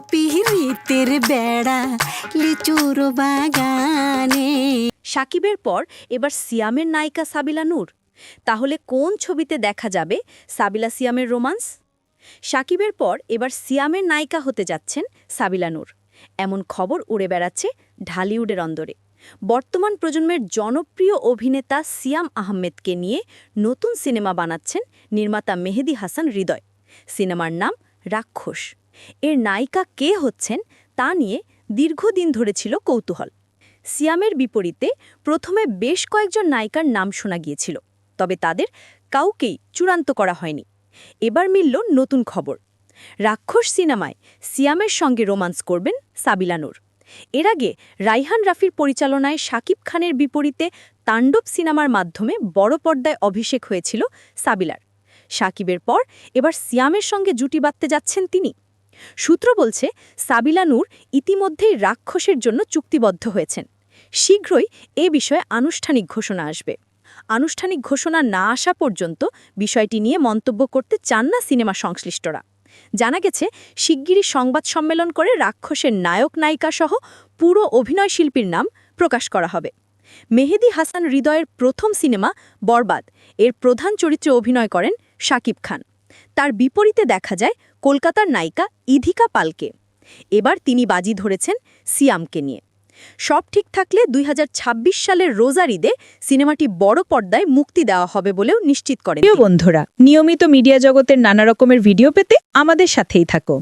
পিরিতের বেড়া লিচুর বাগানে। সাকিবের পর এবার সিয়ামের নায়িকা সাবিলা নূর। তাহলে কোন ছবিতে দেখা যাবে সাবিলা সিয়ামের রোমান্স? সাকিবের পর এবার সিয়ামের নায়িকা হতে যাচ্ছেন সাবিলা নূর, এমন খবর উড়ে বেড়াচ্ছে ঢালিউডের অন্দরে। বর্তমান প্রজন্মের জনপ্রিয় অভিনেতা সিয়াম আহমেদকে নিয়ে নতুন সিনেমা বানাচ্ছেন নির্মাতা মেহেদী হাসান হৃদয়। সিনেমার নাম রাক্ষস। এর নায়িকা কে হচ্ছেন তা নিয়ে দীর্ঘদিন ধরে ছিল কৌতূহল। সিয়ামের বিপরীতে প্রথমে বেশ কয়েকজন নায়িকার নাম শোনা গিয়েছিল, তবে তাদের কাউকেই চূড়ান্ত করা হয়নি। এবার মিলল নতুন খবর। রাক্ষস সিনেমায় সিয়ামের সঙ্গে রোমান্স করবেন সাবিলা নূর। এর আগে রাইহান রাফির পরিচালনায় শাকিব খানের বিপরীতে তাণ্ডব সিনেমার মাধ্যমে বড় পর্দায় অভিষেক হয়েছিল সাবিলার। শাকিবের পর এবার সিয়ামের সঙ্গে জুটি বাঁধতে যাচ্ছেন তিনি। সূত্র বলছে সাবিলা নূর ইতিমধ্যেই রাক্ষসের জন্য চুক্তিবদ্ধ হয়েছেন। শীঘ্রই এ বিষয়ে আনুষ্ঠানিক ঘোষণা আসবে। আনুষ্ঠানিক ঘোষণা না আসা পর্যন্ত বিষয়টি নিয়ে মন্তব্য করতে চান না সিনেমা সংশ্লিষ্টরা। জানা গেছে শিগগিরই সংবাদ সম্মেলন করে রাক্ষসের নায়ক নায়িকা সহ পুরো অভিনয়শিল্পীর নাম প্রকাশ করা হবে। মেহেদী হাসান হৃদয়ের প্রথম সিনেমা বরবাদ, এর প্রধান চরিত্রে অভিনয় করেন শাকিব খান। তার বিপরীতে দেখা যায় কলকাতার নায়িকা ইধিকা পালকে। এবার তিনি বাজি ধরেছেন সিয়ামকে নিয়ে। সব ঠিক থাকলে 2026 সালের রোজার ঈদে সিনেমাটি বড় পর্দায় মুক্তি দেওয়া হবে বলেও নিশ্চিত করেন। প্রিয় বন্ধুরা, নিয়মিত মিডিয়া জগতের নানা রকমের ভিডিও পেতে আমাদের সাথেই থাকো।